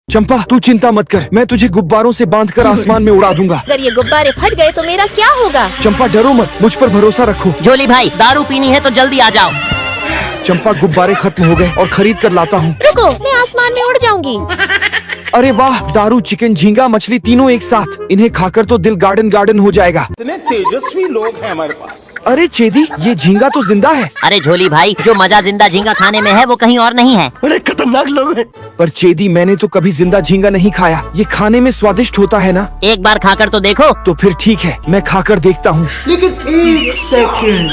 चंपा तू चिंता मत कर, मैं तुझे गुब्बारों से बांधकर आसमान में उड़ा दूंगा। अगर ये गुब्बारे फट गए तो मेरा क्या होगा? चंपा डरो मत, मुझ पर भरोसा रखो। जोली भाई दारू पीनी है तो जल्दी आ जाओ। चंपा गुब्बारे खत्म हो गए और खरीद कर लाता हूँ। रुको, मैं आसमान में उड़ जाऊंगी। अरे वाह, दारू, चिकन, झींगा, मछली तीनों एक साथ। इन्हें खाकर तो दिल गार्डन गार्डन हो जाएगा। इतने तेजस्वी लोग हैं हमारे पास। अरे चेदी, ये झींगा तो जिंदा है। अरे झोली भाई, जो मजा जिंदा झींगा खाने में है वो कहीं और नहीं है। बड़े खतरनाक लोग हैं। पर चेदी, मैंने तो कभी जिंदा झींगा नहीं खाया। ये खाने में स्वादिष्ट होता है ना? एक बार खाकर तो देखो। तो फिर ठीक है, मैं खाकर देखता हूँ। लेकिन एक सेकंड।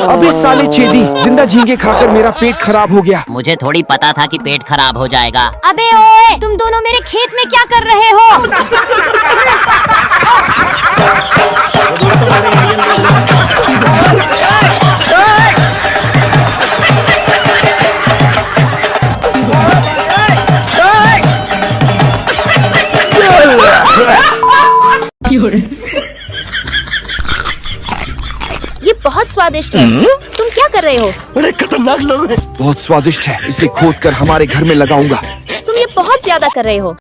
अबे साले चेदी, जिंदा झींगे खाकर मेरा पेट खराब हो गया। मुझे थोड़ी पता था कि पेट खराब हो जाएगा। अबे ओए, तुम दोनों मेरे खेत में क्या कर रहे हो? ये बहुत स्वादिष्ट है। तुम क्या कर रहे हो? बड़े खतरनाक लोग हैं। बहुत स्वादिष्ट है, इसे खोद कर हमारे घर में लगाऊंगा। तुम ये बहुत ज्यादा कर रहे हो।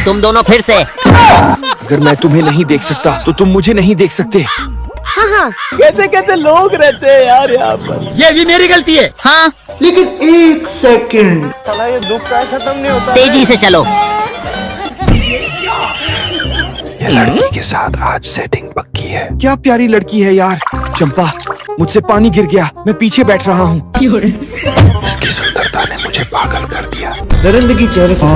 तुम दोनों फिर से। अगर मैं तुम्हें नहीं देख सकता तो तुम मुझे नहीं देख सकते। हाँ हाँ, कैसे कैसे लोग रहते हैं यार यहाँ पर। ये भी मेरी गलती है। हाँ, लेकिन एक सेकंड। साला ये दुख का खत्म नहीं होता। तेजी से चलो। ये लड़की के साथ आज सेटिंग पक्की है। क्या प्यारी लड़की है यार। चंपा, मुझसे पानी गिर गया, मैं पीछे बैठ रहा हूँ। इसकी सुंदरता ने मुझे पागल कर दिया। दरिंदगी चेहरे से।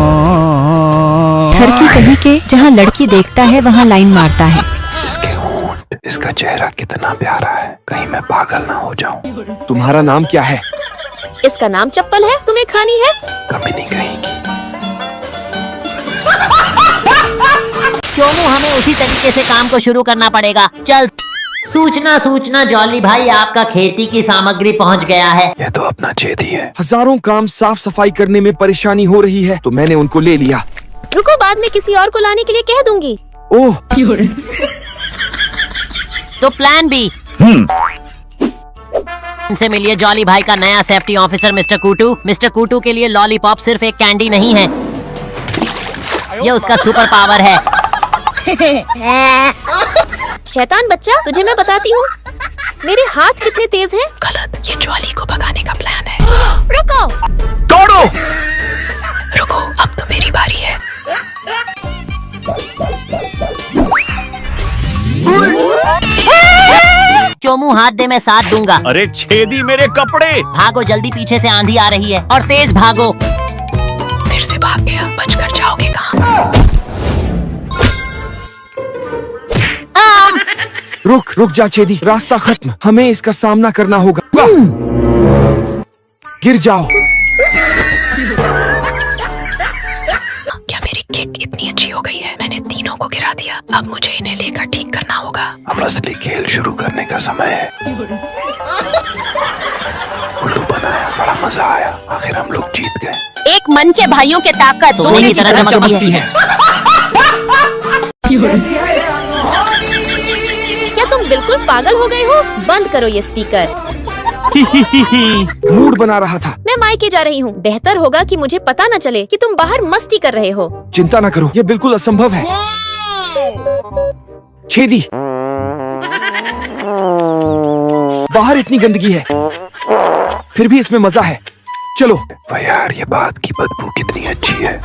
घर की कहीं के जहाँ लड़की देखता है वहाँ लाइन मारता है। इसके होंठ, इसका चेहरा कितना प्यारा है। कहीं मैं पागल ना हो जाऊं। तुम्हारा नाम क्या है? इसका नाम चप्पल है। तुम्हें खानी है? कभी नहीं कहेगी। चोमू, हमें उसी तरीके से काम को शुरू करना पड़ेगा। चल। सूचना सूचना जॉली भाई, आपका खेती की सामग्री पहुंच गया है। यह तो अपना चेदी है। हजारों काम साफ सफाई करने में परेशानी हो रही है तो मैंने उनको ले लिया। रुको, बाद में किसी और को लाने के लिए कह दूंगी। ओह, तो प्लान बी। इनसे मिलिए जॉली भाई का नया सेफ्टी ऑफिसर मिस्टर कूटू। मिस्टर कूटू के लिए लॉलीपॉप सिर्फ एक कैंडी नहीं है, ये उसका सुपर पावर है। शैतान बच्चा, तुझे मैं बताती हूँ मेरे हाथ कितने तेज हैं। गलत, ये ज्वाली को भगाने का प्लान है। रुको, दौड़ो। रुको, अब तो मेरी बारी है। चोमू हाथ दे, मैं साथ दूंगा। अरे छेदी मेरे कपड़े। भागो जल्दी, पीछे से आंधी आ रही है और तेज भागो। फिर से भाग गया, बचकर जाओगे कहाँ? रुक रुक जा चेदी, रास्ता खत्म, हमें इसका सामना करना होगा। गिर जाओ। क्या मेरी किक इतनी अच्छी हो गई है? मैंने तीनों को गिरा दिया, अब मुझे इन्हें लेकर ठीक करना होगा। अब असली खेल शुरू करने का समय है। उल्लू बनाया, बड़ा मजा आया, आखिर हम लोग जीत गए। एक मन के भाइयों के ताकत सोने की तरह चमकती है। क्या तुम बिल्कुल पागल हो गए हो? बंद करो ये स्पीकर। मूड बना रहा था। मैं मायके जा रही हूँ। बेहतर होगा कि मुझे पता न चले कि तुम बाहर मस्ती कर रहे हो। चिंता न करो, ये बिल्कुल असंभव है। छेदी, बाहर इतनी गंदगी है, फिर भी इसमें मजा है। चलो। वाह यार, ये बात की बदबू कितनी अच्छी है।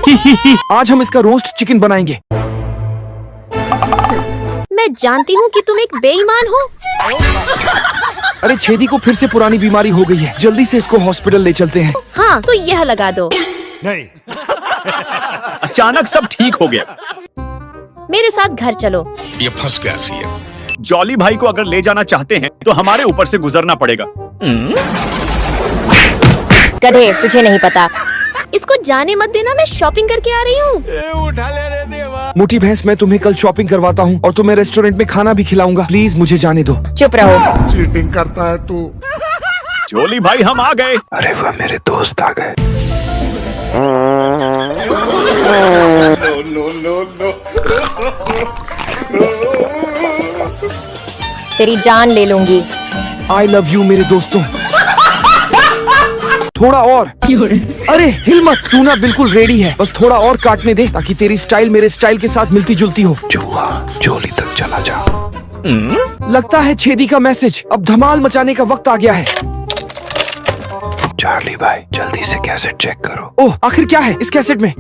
आज हम इसका रोस्ट चिकन बनाएंगे। मैं जानती हूँ कि तुम एक बेईमान हो। अरे छेदी को फिर से पुरानी बीमारी हो गई है, जल्दी से इसको हॉस्पिटल ले चलते हैं। हाँ, तो यह लगा दो। नहीं। अचानक सब ठीक हो गया। मेरे साथ घर चलो। ये फंस गया सीएम। जॉली भाई को अगर ले जाना चाहते हैं तो हमारे ऊपर से गुजरना पड़ेगा। गधे, तुझे नहीं पता। इसको जाने मत देना, मैं शॉपिंग करके आ रही हूँ। उठा ले रे देवा। मोटी भैंस, मैं तुम्हें कल शॉपिंग करवाता हूँ और तुम्हें रेस्टोरेंट में खाना भी खिलाऊंगा। प्लीज मुझे जाने दो। चुप रहो। चीटिंग करता है तू। जॉली भाई, हम आ गए। अरे वह मेरे दोस्त आ गए। तेरी जान ले लूंगी। आई लव यू मेरे दोस्तों। थोड़ा और। अरे हिल मत, तू ना बिल्कुल रेडी है, बस थोड़ा और काटने दे ताकि तेरी स्टाइल मेरे स्टाइल के साथ मिलती जुलती हो। चूहा जोली तक चला जा। लगता है छेदी का मैसेज, अब धमाल मचाने का वक्त आ गया है। चार्ली भाई जल्दी से कैसेट चेक करो। ओह आखिर क्या है इस कैसेट में?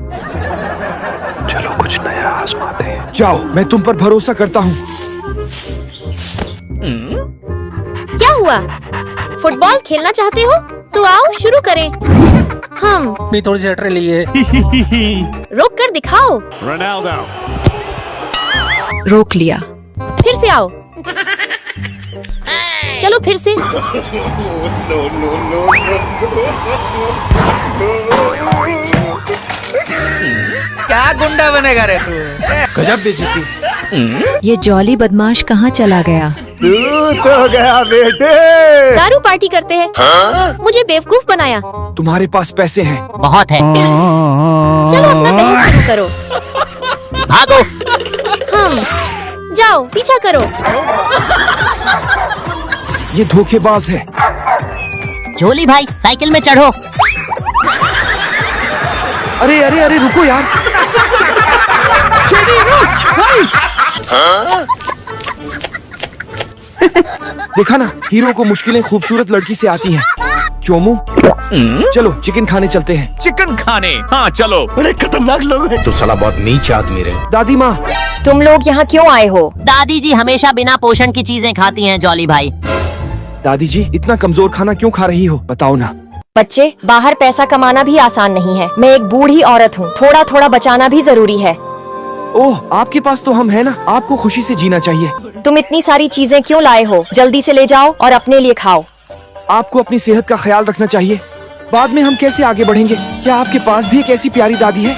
चलो कुछ नया आजमाते हैं। जाओ, मैं तुम पर भरोसा करता हूँ। क्या हुआ? फुटबॉल खेलना चाहते हो? तो आओ शुरू करें। हम थोड़ी सी हट रही है। रोक कर दिखाओ। रोक लिया। फिर से आओ। चलो फिर से। क्या गुंडा बनेगा रे तू? गजब बेइज्जती। ये जॉली बदमाश कहाँ चला गया? तो गया बेटे। दारू पार्टी करते हैं। मुझे बेवकूफ बनाया। तुम्हारे पास पैसे हैं? बहुत है। चलो अपना बहस शुरू करो। भागो। हम जाओ पीछा करो। ये धोखेबाज है। जोली भाई साइकिल में चढ़ो। अरे अरे अरे रुको यार। छेदी रुक भाई। देखा ना, हीरो को मुश्किलें खूबसूरत लड़की से आती हैं। चोमू चलो चिकन खाने चलते हैं। चिकन खाने? हाँ चलो। बड़े खतरनाक लोग हैं। तो साला बहुत नीच आदमी रे। दादी माँ, तुम लोग यहाँ क्यों आए हो? दादी जी हमेशा बिना पोषण की चीजें खाती हैं जॉली भाई। दादी जी इतना कमजोर खाना क्यों खा रही हो, बताओ ना। बच्चे, बाहर पैसा कमाना भी आसान नहीं है। मैं एक बूढ़ी औरत हूँ, थोड़ा थोड़ा बचाना भी जरूरी है। ओह आपके पास तो हम है ना, आपको खुशी से जीना चाहिए। तुम इतनी सारी चीजें क्यों लाए हो? जल्दी से ले जाओ और अपने लिए खाओ। आपको अपनी सेहत का ख्याल रखना चाहिए, बाद में हम कैसे आगे बढ़ेंगे। क्या आपके पास भी एक ऐसी प्यारी दादी है?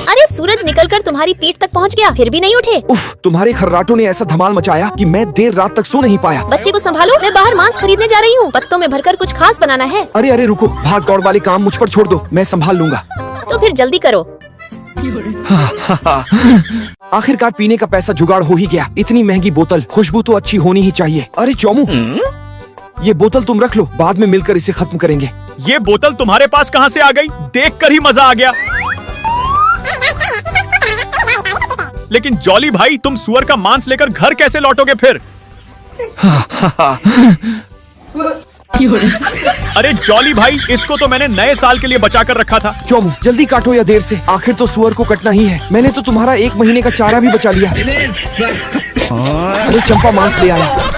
अरे सूरज निकलकर तुम्हारी पीठ तक पहुंच गया, फिर भी नहीं उठे। उफ, तुम्हारे खर्राटों ने ऐसा धमाल मचाया कि मैं देर रात तक सो नहीं पाया। बच्चे को संभालो, मैं बाहर मांस खरीदने जा रही हूँ। पत्तों में भरकर कुछ खास बनाना है। अरे अरे रुको, भाग दौड़ वाले काम मुझ पर छोड़ दो, मैं संभाल लूंगा। तो फिर जल्दी करो। आखिरकार पीने का पैसा जुगाड़ हो ही गया। इतनी महंगी बोतल, खुशबू तो अच्छी होनी ही चाहिए। अरे चोमू, ये बोतल तुम रख लो, बाद में मिलकर इसे खत्म करेंगे। ये बोतल तुम्हारे पास कहाँ से आ गई? देखकर ही मजा आ गया। लेकिन जॉली भाई तुम सुअर का मांस लेकर घर कैसे लौटोगे फिर? अरे जॉली भाई, इसको तो मैंने नए साल के लिए बचा कर रखा था। चोमू जल्दी काटो या देर से, आखिर तो सुअर को कटना ही है। मैंने तो तुम्हारा 1 महीने का चारा भी बचा लिया। अरे चंपा मांस ले आया।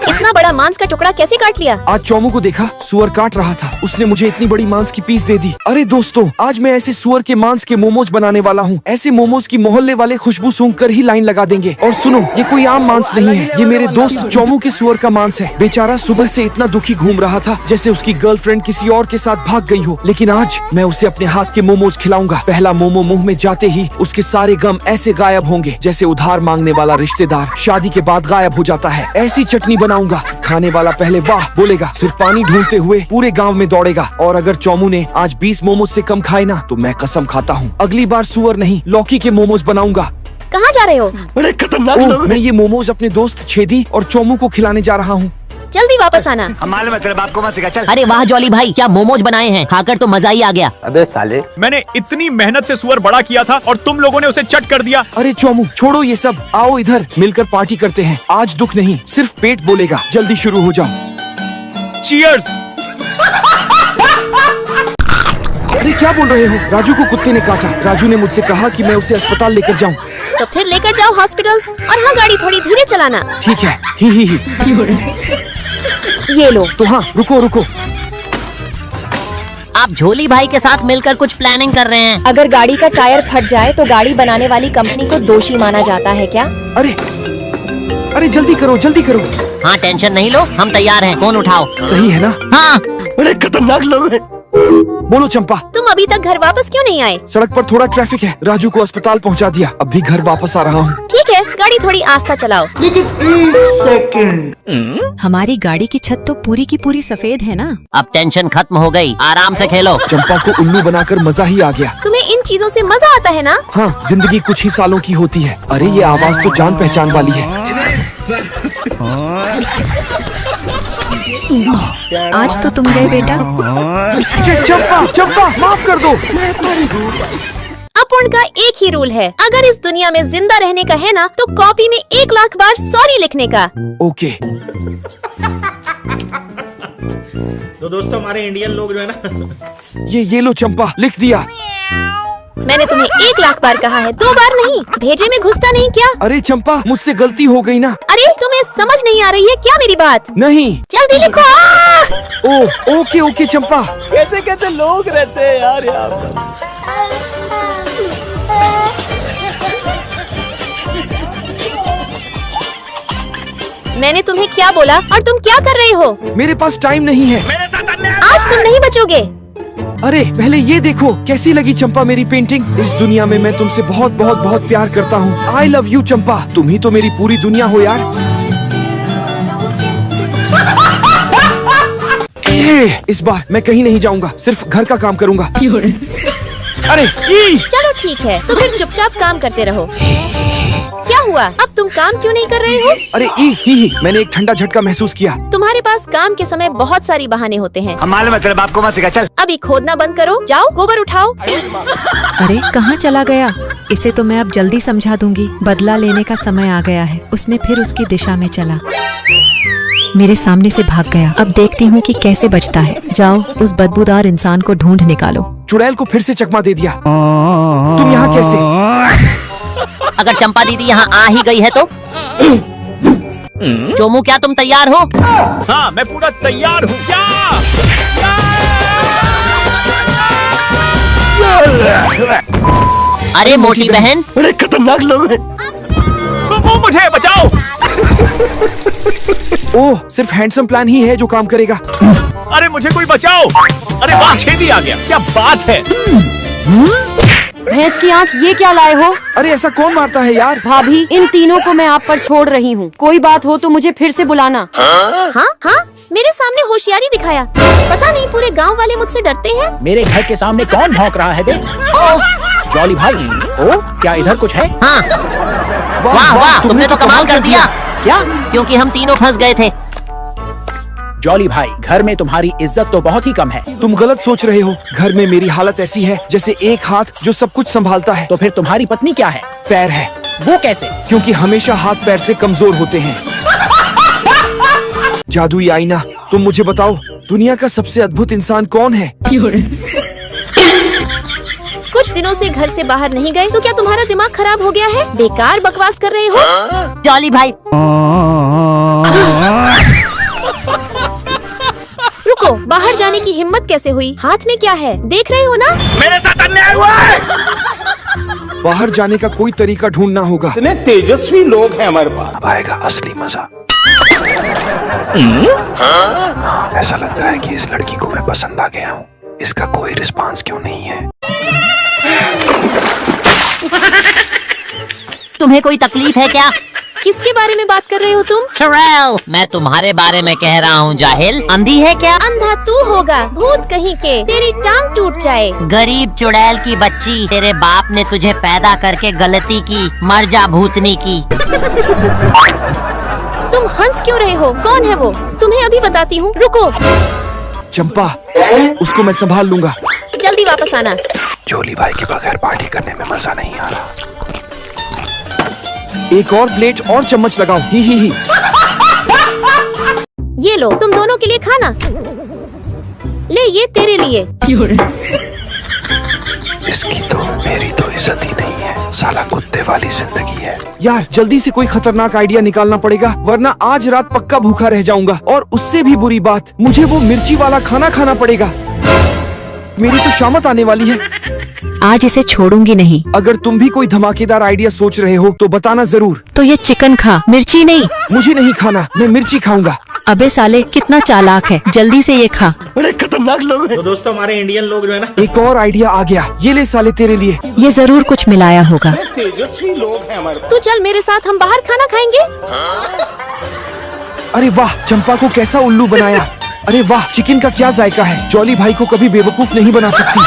इतना बड़ा मांस का टुकड़ा कैसे काट लिया? आज चोमू को देखा, सुअर काट रहा था, उसने मुझे इतनी बड़ी मांस की पीस दे दी। अरे दोस्तों, आज मैं ऐसे सुअर के मांस के मोमोज बनाने वाला हूँ। ऐसे मोमोज की मोहल्ले वाले खुशबू सूंघ कर ही लाइन लगा देंगे। और सुनो, ये कोई आम मांस नहीं है, ये मेरे दोस्त चोमू के सुअर का मांस है। बेचारा सुबह से इतना दुखी घूम रहा था जैसे उसकी गर्लफ्रेंड किसी और के साथ भाग गई हो। लेकिन आज मैं उसे अपने हाथ के मोमोज खिलाऊंगा। पहला मोमो मुंह में जाते ही उसके सारे गम ऐसे गायब होंगे जैसे उधार मांगने वाला रिश्तेदार शादी के बाद गायब हो जाता है। ऐसी चटनी बनाऊंगा, खाने वाला पहले वाह बोलेगा, फिर पानी ढूंढते हुए पूरे गांव में दौड़ेगा। और अगर चोमू ने आज 20 मोमोज से कम खाए ना, तो मैं कसम खाता हूँ अगली बार सुअर नहीं लौकी के मोमोज बनाऊंगा। कहाँ जा रहे हो? बड़े खतरनाक ओह, लोग हैं। मैं ये मोमोज अपने दोस्त छेदी और चोमू को खिलाने जा रहा हूँ। जल्दी वापस आना। मालूम है तेरे बाप को मत सिखा। चल। अरे वाह जॉली भाई, क्या मोमोज बनाए हैं, खाकर तो मजा ही आ गया। अबे साले, मैंने इतनी मेहनत से सुअर बड़ा किया था और तुम लोगों ने उसे चट कर दिया। अरे चोमू छोड़ो ये सब, आओ इधर मिलकर पार्टी करते हैं। आज दुख नहीं, सिर्फ पेट बोलेगा। जल्दी शुरू हो जाओ। चीयर्स। अरे क्या बोल रहे हो? राजू को कुत्ते ने काटा। राजू ने मुझसे कहा कि मैं उसे अस्पताल लेकर जाऊं। तो फिर लेकर जाओ हॉस्पिटल। और हाँ, गाड़ी थोड़ी धीरे चलाना। ठीक है, ही। ये लो। तो हाँ, रुको रुको। आप झोली भाई के साथ मिलकर कुछ प्लानिंग कर रहे हैं। अगर गाड़ी का टायर फट जाए तो गाड़ी बनाने वाली कंपनी को दोषी माना जाता है क्या? अरे जल्दी करो, जल्दी करो। हाँ टेंशन नहीं लो, हम तैयार हैं, फोन उठाओ। सही है ना? हाँ। बड़े खतरनाक लोग हैं। बोलो चंपा, तुम अभी तक घर वापस क्यों नहीं आए? सड़क पर थोड़ा ट्रैफिक है, राजू को अस्पताल पहुंचा दिया, अब भी घर वापस आ रहा हूँ। ठीक है, गाड़ी थोड़ी आस्था चलाओ। लेकिन 1 सेकंड। हमारी गाड़ी की छत तो पूरी की पूरी सफेद है ना। अब टेंशन खत्म हो गई, आराम से खेलो। चंपा को उल्लू बनाकर मजा ही आ गया। तुम्हें इन चीजों से मजा आता है ना? हाँ, जिंदगी कुछ ही सालों की होती है। अरे ये आवाज तो जान पहचान वाली है। आज तो तुम गए बेटा। चंपा, चंपा माफ कर दो। अपूर्ण का एक ही रूल है, अगर इस दुनिया में जिंदा रहने का है ना, तो कॉपी में 1 लाख बार सॉरी लिखने का। ओके। तो दोस्तों हमारे इंडियन लोग जो है ना, ये लो चंपा, लिख दिया। मैंने तुम्हें 1 लाख बार कहा है, 2 बार नहीं। भेजे में घुसता नहीं क्या? अरे चंपा, मुझसे गलती हो गई ना। अरे तुम्हें समझ नहीं आ रही है क्या मेरी बात? नहीं। जल्दी लिखो। ओह ओके ओके चंपा। कैसे कैसे लोग रहते हैं यार यहाँ पर। मैंने तुम्हें क्या बोला और तुम क्या कर रहे हो? मेरे पास टाइम नहीं है। आज तुम नहीं बचोगे। अरे पहले ये देखो, कैसी लगी चंपा मेरी पेंटिंग? इस दुनिया में मैं तुमसे बहुत बहुत बहुत प्यार करता हूँ। आई लव यू चंपा, तुम ही तो मेरी पूरी दुनिया हो यार। इस बार मैं कहीं नहीं जाऊंगा, सिर्फ घर का काम करूंगा। अरे चलो ठीक है, तो फिर चुपचाप काम करते रहो। क्या हुआ? अब तुम काम क्यों नहीं कर रहे हो? अरे ही, मैंने एक ठंडा झटका महसूस किया। तुम्हारे पास काम के समय बहुत सारी बहाने होते हैं। हम मालूम है, तेरे बाप को मत सिखा। चल अभी खोदना बंद करो, जाओ गोबर उठाओ। अरे कहाँ चला गया? इसे तो मैं अब जल्दी समझा दूंगी। बदला लेने का समय आ गया है। उसने फिर उसकी दिशा में चला, मेरे सामने से भाग गया। अब देखती हूँ कि कैसे बचता है। जाओ उस बदबूदार इंसान को ढूंढ निकालो। चुड़ैल को फिर से चकमा दे दिया। तुम यहाँ कैसे? अगर चंपा दीदी यहाँ आ ही गई है तो चोमू, क्या तुम तैयार हो? हाँ, मैं पूरा तैयार हूँ। अरे मोटी बहन, बड़े खतरनाक लोग हैं। वो मुझे बचाओ। ओह, सिर्फ हैंडसम प्लान ही है जो काम करेगा। अरे मुझे कोई बचाओ। अरे वाह, छेदी आ गया। क्या बात है। भैंस की आंख, ये क्या लाए हो? अरे ऐसा कौन मारता है यार? भाभी, इन तीनों को मैं आप पर छोड़ रही हूँ। कोई बात हो तो मुझे फिर से बुलाना। हाँ, मेरे सामने होशियारी दिखाया। पता नहीं पूरे गांव वाले मुझसे डरते हैं। मेरे घर के सामने कौन भौंक रहा है बे? जॉली भाई, ओ क्या इधर कुछ है? हाँ। वाह वाह, तुमने तो कमाल कर दिया। क्या? क्योंकि हम तीनों फंस गए थे। जॉली भाई, घर में तुम्हारी इज्जत तो बहुत ही कम है। तुम गलत सोच रहे हो। घर में मेरी हालत ऐसी है जैसे एक हाथ जो सब कुछ संभालता है। तो फिर तुम्हारी पत्नी क्या है? पैर है। वो कैसे? क्योंकि हमेशा हाथ पैर से कमजोर होते हैं। जादुई आईना, तुम मुझे बताओ, दुनिया का सबसे अद्भुत इंसान कौन है? कुछ दिनों से घर से बाहर नहीं गए तो क्या तुम्हारा दिमाग खराब हो गया है? बेकार बकवास कर रहे हो। जॉली भाई, रुको, बाहर जाने की हिम्मत कैसे हुई? हाथ में क्या है, देख रहे हो ना? मेरे साथ अन्याय हुआ है। बाहर जाने का कोई तरीका ढूंढना होगा। इतने तेजस्वी लोग हैं हमारे पास। अब आएगा असली मजा। ऐसा लगता है कि इस लड़की को मैं पसंद आ गया हूँ। इसका कोई रिस्पांस क्यों नहीं है? तुम्हें कोई तकलीफ है क्या? किसके बारे में बात कर रहे हो तुम? चुड़ैल, मैं तुम्हारे बारे में कह रहा हूँ। जाहिल, अंधी है क्या? अंधा तू होगा, भूत कहीं के, तेरी टांग टूट जाए। गरीब चुड़ैल की बच्ची, तेरे बाप ने तुझे पैदा करके गलती की। मर जा भूतनी की। तुम हंस क्यों रहे हो? कौन है वो? तुम्हें अभी बताती हूँ, रुको। चंपा, उसको मैं संभाल लूंगा। जल्दी वापस आना। जॉली भाई के बगैर पार्टी करने में मजा नहीं आ रहा। एक और प्लेट और चम्मच लगाओ। ही। ये लो, तुम दोनों के लिए खाना। ले, ये तेरे लिए। इसकी तो मेरी तो इज्जत ही नहीं है। साला कुत्ते वाली जिंदगी है। यार जल्दी से कोई खतरनाक आइडिया निकालना पड़ेगा, वरना आज रात पक्का भूखा रह जाऊंगा। और उससे भी बुरी बात, मुझे वो मिर्ची वाला खाना खाना पड़ेगा। मेरी तो शामत आने वाली है। आज इसे छोड़ूंगी नहीं। अगर तुम भी कोई धमाकेदार आइडिया सोच रहे हो तो बताना जरूर। तो ये चिकन खा, मिर्ची नहीं। मुझे नहीं खाना, मैं मिर्ची खाऊंगा। अबे साले, कितना चालाक है। जल्दी से ये खा। बड़े खतरनाक लोग हैं। तो दोस्तों हमारे इंडियन लोग जो है ना, एक और आइडिया आ गया। ये ले साले, तेरे लिए। ये जरूर कुछ मिलाया होगा। तेजस्वी लोग हैं हमारे पास। तू चल मेरे साथ, हम बाहर खाना खाएंगे। अरे वाह, चंपा को कैसा उल्लू बनाया। अरे वाह, चिकन का क्या जायका है। जॉली भाई को कभी बेवकूफ नहीं बना सकती।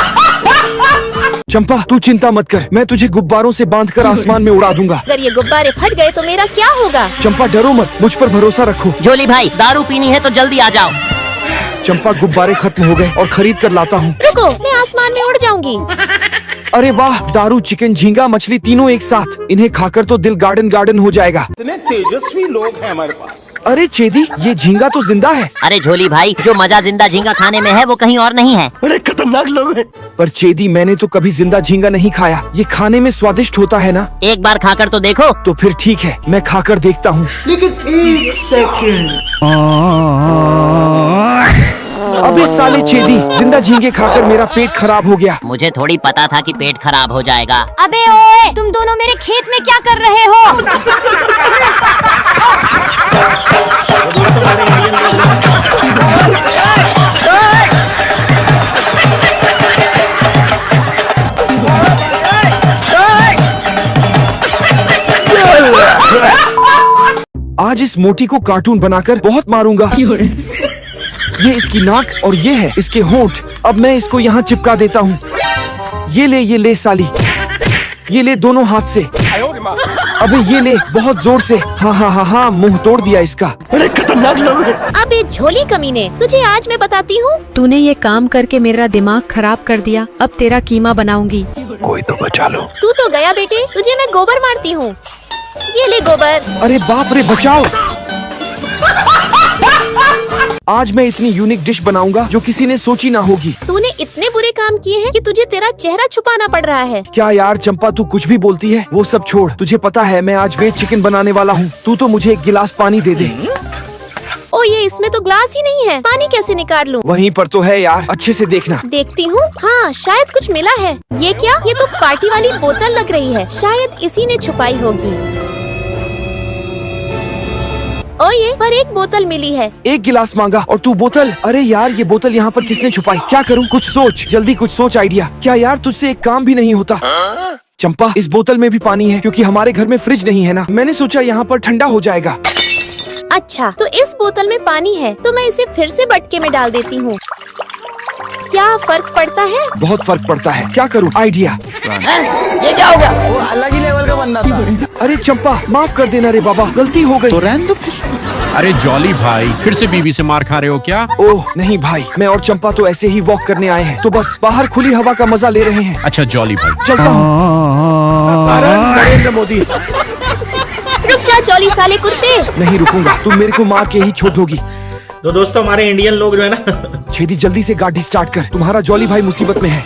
चंपा तू चिंता मत कर, मैं तुझे गुब्बारों से बांधकर आसमान में उड़ा दूंगा। अगर ये गुब्बारे फट गए तो मेरा क्या होगा? चंपा डरो मत, मुझ पर भरोसा रखो। जोली भाई दारू पीनी है तो जल्दी आ जाओ। चंपा गुब्बारे खत्म हो गए और खरीद कर लाता हूँ। रुको, मैं आसमान में उड़ जाऊंगी। अरे वाह, दारू, चिकन, झींगा, मछली तीनों एक साथ। इन्हें खाकर तो दिल गार्डन गार्डन हो जाएगा। इतने तेजस्वी लोग हैं हमारे पास। अरे छेदी, ये झींगा तो जिंदा है। अरे झोली भाई, जो मजा जिंदा झींगा खाने में है वो कहीं और नहीं है। अरे खतरनाक लोग हैं। पर छेदी, मैंने तो कभी जिंदा झींगा नहीं खाया। ये खाने में स्वादिष्ट होता है ना? एक बार खाकर तो देखो। तो फिर ठीक है, मैं खाकर देखता हूँ। लेकिन 1 सेकंड। अबे साले छेदी, जिंदा झींगे खाकर मेरा पेट खराब हो गया। मुझे थोड़ी पता था कि पेट खराब हो जाएगा। अबे ओए, तुम दोनों मेरे खेत में क्या कर रहे हो? दोस्तों हमारे इंडियन लोग आज इस मोटी को कार्टून बनाकर बहुत मारूंगा। ये इसकी नाक और ये है इसके होंठ। अब मैं इसको यहाँ चिपका देता हूँ। ये ले साली, ये ले दोनों हाथ से। अबे ये ले बहुत जोर से। हाँ, मुंह तोड़ दिया इसका। अरे खतरनाक लोग हैं। अबे झोली कमीने, तुझे आज मैं बताती हूँ। तूने ये काम करके मेरा दिमाग खराब कर दिया। अब तेरा कीमा बनाऊंगी। कोई तो बचा लो। तू तो गया बेटे, तुझे मैं गोबर मारती हूँ। ये ले गोबर। अरे बाप रे, बचाओ। आज मैं इतनी यूनिक डिश बनाऊंगा जो किसी ने सोची ना होगी। तूने इतने बुरे काम किए हैं कि तुझे तेरा चेहरा छुपाना पड़ रहा है। क्या यार चंपा, तू कुछ भी बोलती है। वो सब छोड़, तुझे पता है मैं आज वेज चिकन बनाने वाला हूँ। तू तो मुझे एक गिलास पानी दे दे। ओ ये इसमें तो ग्लास ही नहीं है, पानी कैसे निकाल लूं? वहीं पर तो है यार, अच्छे से देखना। देखती हूँ। हाँ, शायद कुछ मिला है। ये क्या? ये तो पार्टी वाली बोतल लग रही है। शायद इसी ने छुपाई होगी। ओ ये पर एक बोतल मिली है। एक गिलास मांगा और तू बोतल। अरे यार, ये बोतल यहाँ पर किसने छुपाई? क्या करूँ? कुछ सोच जल्दी, कुछ सोच आइडिया। क्या यार, तुझसे एक काम भी नहीं होता? चंपा, इस बोतल में भी पानी है क्योंकि हमारे घर में फ्रिज नहीं है ना। मैंने सोचा यहाँ पर ठंडा हो जाएगा। अच्छा, तो इस बोतल में पानी है तो मैं इसे फिर से मटके में डाल देती हूँ। क्या फर्क पड़ता है? बहुत फर्क पड़ता है। क्या करूँ? आइडिया। ये क्या हो गया? वो अलग ही लेवल का बंदा था। अरे चंपा, माफ कर देना रे बाबा, गलती हो गई। अरे जॉली भाई, फिर से बीवी से मार खा रहे हो क्या? ओह नहीं भाई, मैं और चंपा तो ऐसे ही वॉक करने आए हैं, तो बस बाहर खुली हवा का मजा ले रहे हैं। अच्छा जॉली भाई, चलता हूँ। नरेंद्र मोदी। रुक जा जॉली साले कुत्ते। नहीं रुकूंगा, तुम मेरे को मार के ही छोड़ोगी। तो दोस्तों हमारे इंडियन लोग जो है ना, छेदी जल्दी से गाड़ी स्टार्ट कर, तुम्हारा जॉली भाई मुसीबत में है।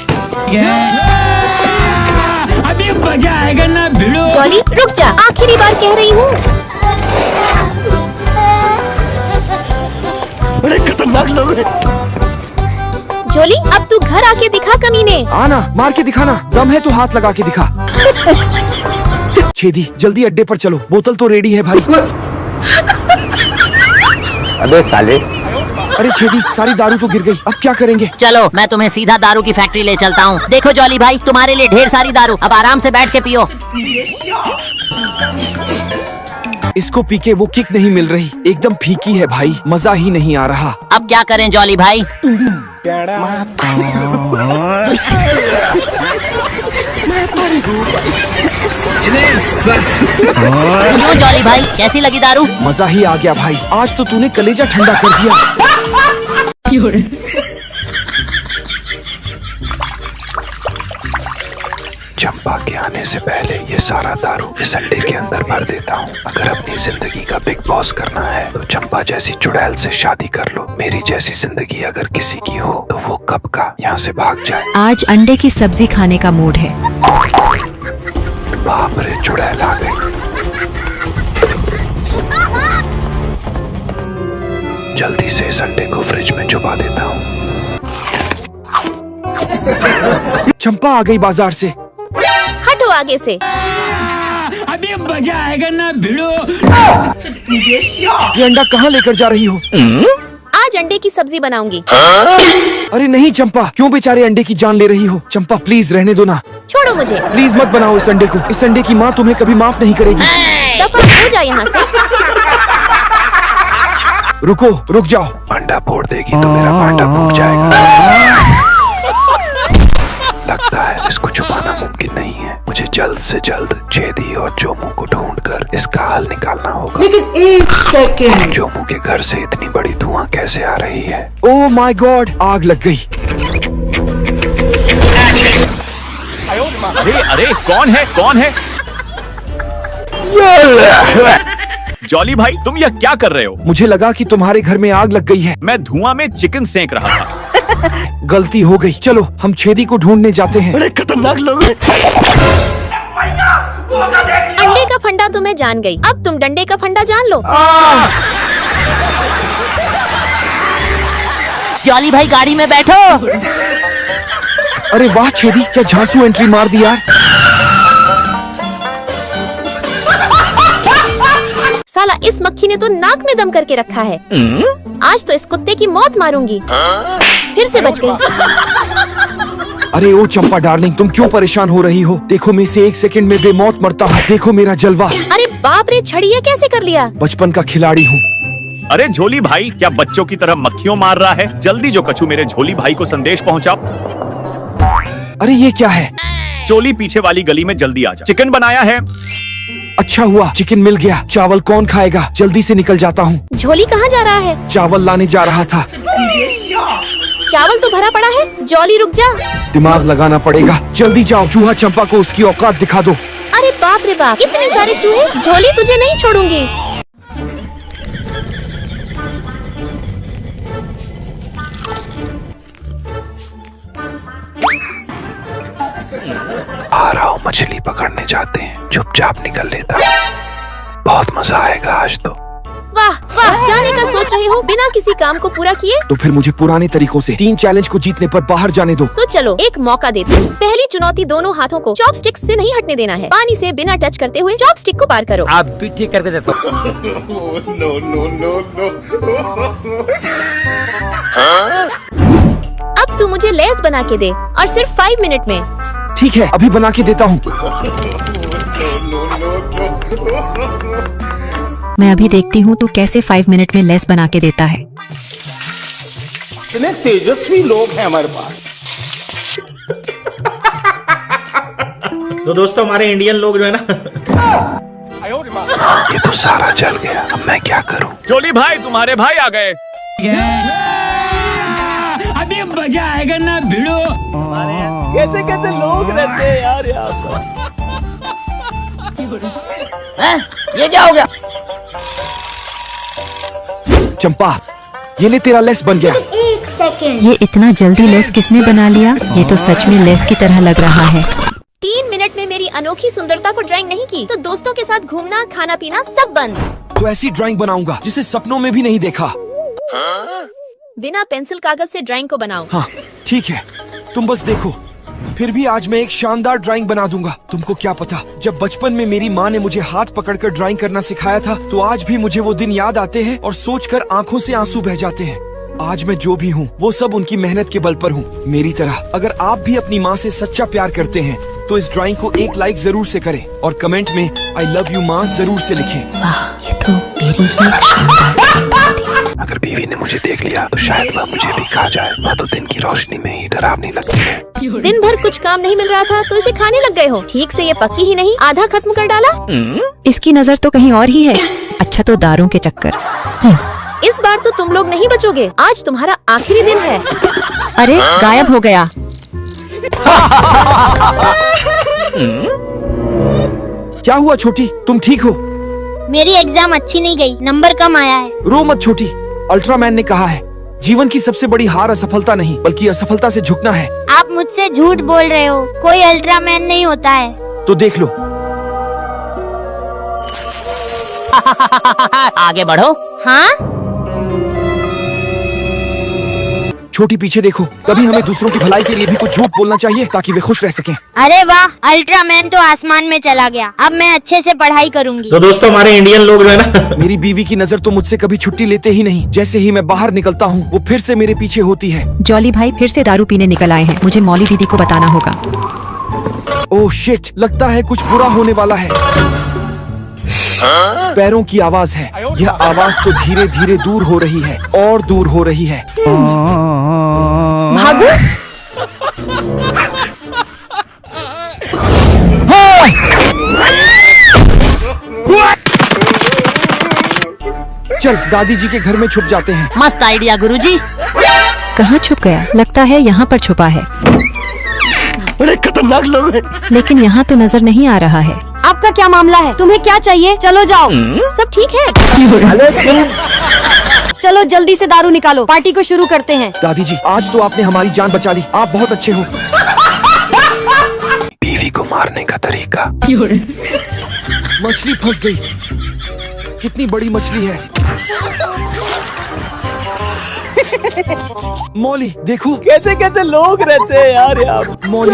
अभी मजा आएगा ना भिड़ो। जॉली रुक जा, आखिरी बार कह रही हूँ। अरे खतरनाक लोग हैं। जॉली अब तू घर आके दिखा कमीने। आना, मार के दिखाना, दम है तो हाथ लगा के दिखा। छेदी जल्दी अड्डे पर चलो, बोतल तो रेडी है भाई। अबे साले। अरे छेदी, सारी दारू तो गिर गई, अब क्या करेंगे? चलो मैं तुम्हें सीधा दारू की फैक्ट्री ले चलता हूँ। देखो जॉली भाई, तुम्हारे लिए ढेर सारी दारू, अब आराम से बैठ के पियो। इसको पी के वो किक नहीं मिल रही, एकदम फीकी है भाई, मजा ही नहीं आ रहा। अब क्या करें जॉली भाई? क्यों जॉली भाई, कैसी लगी दारू? मजा ही आ गया भाई, आज तो तूने कलेजा ठंडा कर दिया। चंपा के आने से पहले ये सारा दारू इस अंडे के अंदर भर देता हूँ। अगर अपनी जिंदगी का बिग बॉस करना है तो चंपा जैसी चुड़ैल से शादी कर लो। मेरी जैसी जिंदगी अगर किसी की हो तो वो कब का यहाँ से भाग जाए। आज अंडे की सब्जी खाने का मूड है। बाप रे, चुड़ैल आ गई। जल्दी से इस अंडे को फ्रिज में छुपा देता हूँ। चंपा आ गई बाजार से। हटो आगे से। अभी मजा आएगा ना भिड़ो। ये अंडा कहाँ लेकर जा रही हो? आज अंडे की सब्जी बनाऊंगी। अरे नहीं चंपा, क्यों बेचारे अंडे की जान ले रही हो? चंपा प्लीज रहने दो ना। छोड़ो मुझे। प्लीज मत बनाओ इस अंडे को, इस अंडे की माँ तुम्हें कभी माफ नहीं करेगी। दफा हो जा यहाँ से। रुको, रुक जाओ। अंडा फोड़ देगी तो मेरा भांडा फूट जाएगा। लगता है इसको छुपाना से जल्द छेदी और जोमू को ढूंढकर इसका हल निकालना होगा। लेकिन 1 सेकंड। जोमू के घर से इतनी बड़ी धुआं कैसे आ रही है? ओह माय गॉड, आग लग गई। अरे अरे कौन है कौन है? जॉली भाई तुम यह क्या कर रहे हो? मुझे लगा कि तुम्हारे घर में आग लग गई है। मैं धुआं में चिकन सेंक रहा था। गलती हो गई। चलो हम छेदी को ढूंढने जाते हैं। बड़े खतरनाक लोग हैं। अंडे का फंडा तो मैं जान गई, अब तुम डंडे का फंडा जान लो। जॉली भाई गाड़ी में बैठो। अरे वाह छेदी, क्या झांसू एंट्री मार दी यार। साला इस मक्खी ने तो नाक में दम करके रखा है। आज तो इस कुत्ते की मौत मारूंगी। फिर से बच गई। अरे ओ चंपा डार्लिंग, तुम क्यों परेशान हो रही हो? देखो मैं इसे 1 सेकंड में बेमौत मरता हूँ। देखो मेरा जलवा। अरे बाप रे, छड़िया कैसे कर लिया? बचपन का खिलाड़ी हूँ। अरे झोली भाई, क्या बच्चों की तरह मक्खियों मार रहा है? जल्दी जो कछू मेरे झोली भाई को संदेश पहुंचाओ। अरे ये क्या है? चोली पीछे वाली गली में जल्दी आ जा, चिकन बनाया है। अच्छा हुआ चिकन मिल गया। चावल कौन खाएगा? जल्दी से निकल जाता हूँ। झोली कहाँ जा रहा है? चावल लाने जा रहा था। चावल तो भरा पड़ा है। जॉली रुक जा। दिमाग लगाना पड़ेगा। जल्दी जाओ, चूहा चंपा को उसकी औकात दिखा दो। अरे बाप रे बाप, इतने सारे चूहे। झोली तुझे नहीं छोड़ूंगी। आ रहा हूँ, मछली पकड़ने जाते हैं। चुपचाप निकल लेता। बहुत मजा आएगा आज तो। वाह वाह, जाने का सोच रहे हो बिना किसी काम को पूरा किए? तो फिर मुझे पुराने तरीकों से 3 चैलेंज को जीतने पर बाहर जाने दो। तो चलो एक मौका देते हैं। पहली चुनौती, दोनों हाथों को चॉपस्टिक से नहीं हटने देना है। पानी से बिना टच करते हुए चॉपस्टिक को पार करो। आप भी ठीक करके देता हूँ। अब तू मुझे लेस बना के दे, और सिर्फ 5 मिनट में। ठीक है, अभी बना के देता हूँ। मैं अभी देखती हूँ तू कैसे 5 मिनट में लेस बना के देता है। इतने तेजस्वी लोग हैं हमारे पास। तो दोस्तों हमारे इंडियन लोग जो है ना, ये तो सारा जल गया। अब मैं क्या करूँ? जोली भाई, तुम्हारे भाई आ गए। अभी मजा आएगा ना भिड़ो। कैसे कैसे लोग रहते हैं यार यहाँ पर। ये क्या हो गया? चंपा, ये ले तेरा लेस बन गया। ये इतना जल्दी लेस किसने बना लिया? ये तो सच में लेस की तरह लग रहा है। 3 मिनट में मेरी अनोखी सुंदरता को ड्राइंग नहीं की तो दोस्तों के साथ घूमना, खाना पीना सब बंद। तो ऐसी ड्राइंग बनाऊंगा जिसे सपनों में भी नहीं देखा। बिना पेंसिल कागज से ड्राइंग को बनाओ। हाँ ठीक है, तुम बस देखो। फिर भी आज मैं एक शानदार ड्राइंग बना दूंगा। तुमको क्या पता, जब बचपन में मेरी माँ ने मुझे हाथ पकड़कर ड्राइंग करना सिखाया था, तो आज भी मुझे वो दिन याद आते हैं और सोचकर आंखों से आंसू बह जाते हैं। आज मैं जो भी हूँ वो सब उनकी मेहनत के बल पर हूँ। मेरी तरह अगर आप भी अपनी माँ से सच्चा प्यार करते हैं तो इस ड्राइंग को एक लाइक जरूर से करें और कमेंट में आई लव यू माँ जरूर से लिखें। वाह, ये तो मेरी ही शानदार ड्राइंग थी। अगर बीवी ने मुझे देख लिया तो शायद वह मुझे भी खा जाए। वह तो दिन की रोशनी में ही डरावनी लगती है। दिन भर कुछ काम नहीं मिल रहा था तो इसे खाने लग गए हो। ठीक से ये पक्की ही नहीं, आधा खत्म कर डाला। इसकी नजर तो कहीं और ही है। अच्छा तो दारों के चक्कर। इस बार तो तुम लोग नहीं बचोगे। आज तुम्हारा आखिरी दिन है। अरे गायब हो गया। क्या हुआ छोटी, तुम ठीक हो? मेरी एग्जाम अच्छी नहीं गई, नंबर कम आया है। रो मत छोटी, अल्ट्रामैन ने कहा है जीवन की सबसे बड़ी हार असफलता नहीं बल्कि असफलता से झुकना है। आप मुझसे झूठ बोल रहे हो, कोई अल्ट्रामैन नहीं होता है। तो देख लो। आगे बढ़ो। हाँ? छोटी पीछे देखो। कभी हमें दूसरों की भलाई के लिए भी कुछ झूठ बोलना चाहिए ताकि वे खुश रह सकें। अरे वाह, अल्ट्रामैन तो आसमान में चला गया। अब मैं अच्छे से पढ़ाई करूंगी। तो दोस्तों हमारे इंडियन लोग जो है ना, मेरी बीवी की नजर तो मुझसे कभी छुट्टी लेते ही नहीं। जैसे ही मैं बाहर निकलता हूँ वो फिर से मेरे पीछे होती है। जॉली भाई फिर से दारू पीने निकल आए हैं। मुझे मौली दीदी को बताना होगा। ओह शिट, लगता है कुछ बुरा होने वाला है। पैरों की आवाज है। यह आवाज तो धीरे धीरे दूर हो रही है और दूर हो रही है। भागो। चल दादी जी के घर में छुप जाते हैं। मस्त आइडिया गुरुजी। कहाँ छुप गया? लगता है यहाँ पर छुपा है। बड़े खतरनाक लोग हैं। लेकिन यहाँ तो नजर नहीं आ रहा है। आपका क्या मामला है? तुम्हें क्या चाहिए? चलो जाओ। सब ठीक है? चलो जल्दी से दारू निकालो, पार्टी को शुरू करते हैं। दादी जी आज तो आपने हमारी जान बचा ली, आप बहुत अच्छे हो। बीवी को मारने का तरीका। मछली फंस गई। कितनी बड़ी मछली है। मौली देखो कैसे कैसे लोग रहते हैं यार यहाँ। मौली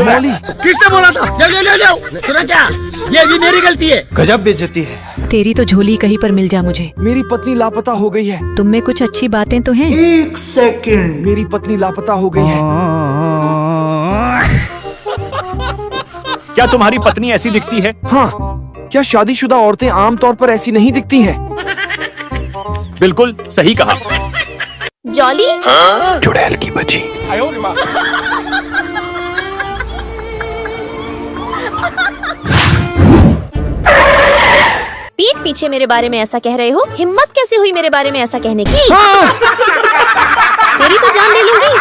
मौली किसने बोला था? ले सुना क्या? ये भी मेरी गलती है। गजब बेइज्जती है। तेरी तो झोली कहीं पर मिल जा मुझे। मेरी पत्नी लापता हो गई है। तुम में कुछ अच्छी बातें तो हैं। 1 सेकंड। मेरी पत्नी लापता हो गई है। क्या तुम्हारी पत्नी ऐसी दिखती है? हाँ, क्या शादीशुदा औरतें आमतौर पर ऐसी नहीं दिखती हैं? बिल्कुल सही कहा। जॉली चुड़ैल की बची। पीठ पीछे मेरे बारे में ऐसा कह रहे हो? हिम्मत कैसे हुई मेरे बारे में ऐसा कहने की? तेरी तो जान ले लूंगी।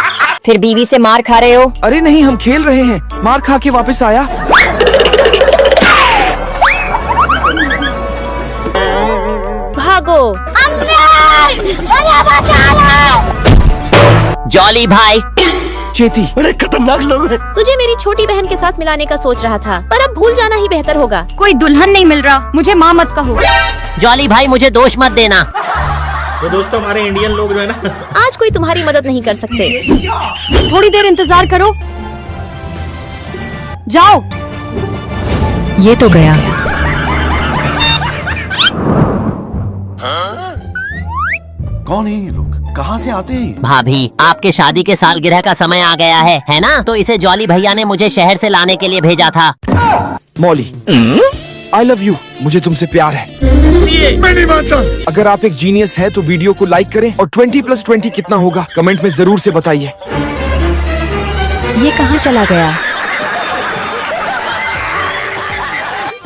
फिर बीवी से मार खा रहे हो? अरे नहीं, हम खेल रहे हैं। मार खा के वापस आया। भागो। जॉली भाई। चेती बड़े खतरनाक लोग हैं। तुझे मेरी छोटी बहन के साथ मिलाने का सोच रहा था, पर अब भूल जाना ही बेहतर होगा। कोई दुल्हन नहीं मिल रहा, मुझे माँ मत कहो। जॉली भाई मुझे दोष मत देना। तो दोस्तों हमारे इंडियन लोग जो है ना, आज कोई तुम्हारी मदद नहीं कर सकते। थोड़ी देर इंतजार करो। जाओ। ये तो गया। कौन है ये लोग? कहाँ से आते हैं? भाभी आपके शादी के सालगिरह का समय आ गया है ना? तो इसे जॉली भैया ने मुझे शहर से लाने के लिए भेजा था। मौली आई लव यू। मुझे तुमसे प्यार है। मैं नहीं मानता। अगर आप एक जीनियस है तो वीडियो को लाइक करें और 20+20 कितना होगा कमेंट में जरूर से बताइए। ये कहाँ चला गया?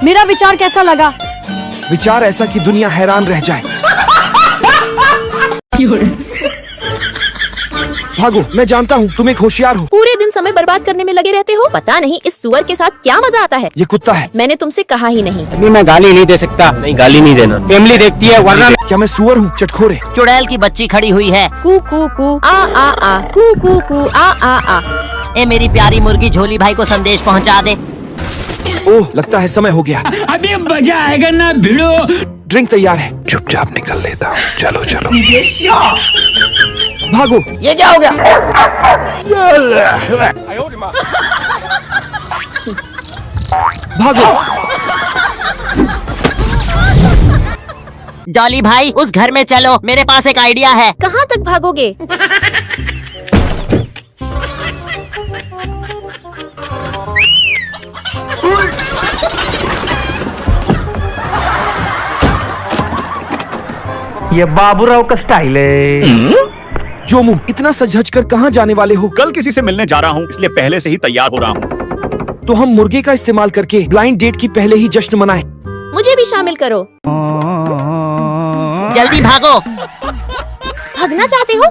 मेरा विचार कैसा लगा? विचार ऐसा कि दुनिया हैरान रह जाए। भागो, मैं जानता हूँ तुम एक होशियार हो। पूरे दिन समय बर्बाद करने में लगे रहते हो। पता नहीं इस सुअर के साथ क्या मजा आता है। ये कुत्ता है। मैंने तुमसे कहा ही नहीं। नहीं, मैं गाली नहीं दे सकता। नहीं, गाली नहीं देना। फैमिली देखती है वरना। क्या मैं सुअर हूँ चटखोरे? चुड़ैल की बच्ची खड़ी हुई है। कू कू कू आ कू कू कू आ। ए मेरी प्यारी मुर्गी, झोली भाई को संदेश पहुंचा दे। ओह, लगता है समय हो गया। अभी मजा आएगा ना भिड़ो। ड्रिंक तैयार है। चुपचाप निकल लेता हूँ। चलो चलो भागो। ये क्या हो गया? भागो। डॉली भाई उस घर में चलो, मेरे पास एक आइडिया है। कहाँ तक भागोगे? ये बाबूराव का स्टाइल है। जोमू, इतना सज-धज कर कहाँ जाने वाले हो? कल किसी से मिलने जा रहा हूँ, इसलिए पहले से ही तैयार हो रहा हूँ। तो हम मुर्गे का इस्तेमाल करके ब्लाइंड डेट की पहले ही जश्न मनाएं। मुझे भी शामिल करो। जल्दी भागो। भागना चाहते हो?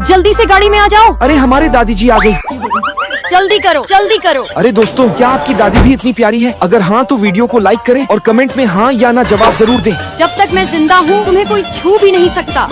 जल्दी से गाड़ी में आ जाओ। अरे हमारे दादी जी आ गई। जल्दी करो, जल्दी करो। अरे दोस्तों, क्या आपकी दादी भी इतनी प्यारी है? अगर हाँ तो वीडियो को लाइक करें और कमेंट में हाँ या ना जवाब जरूर दें। जब तक मैं जिंदा हूँ तुम्हें कोई छू भी नहीं सकता।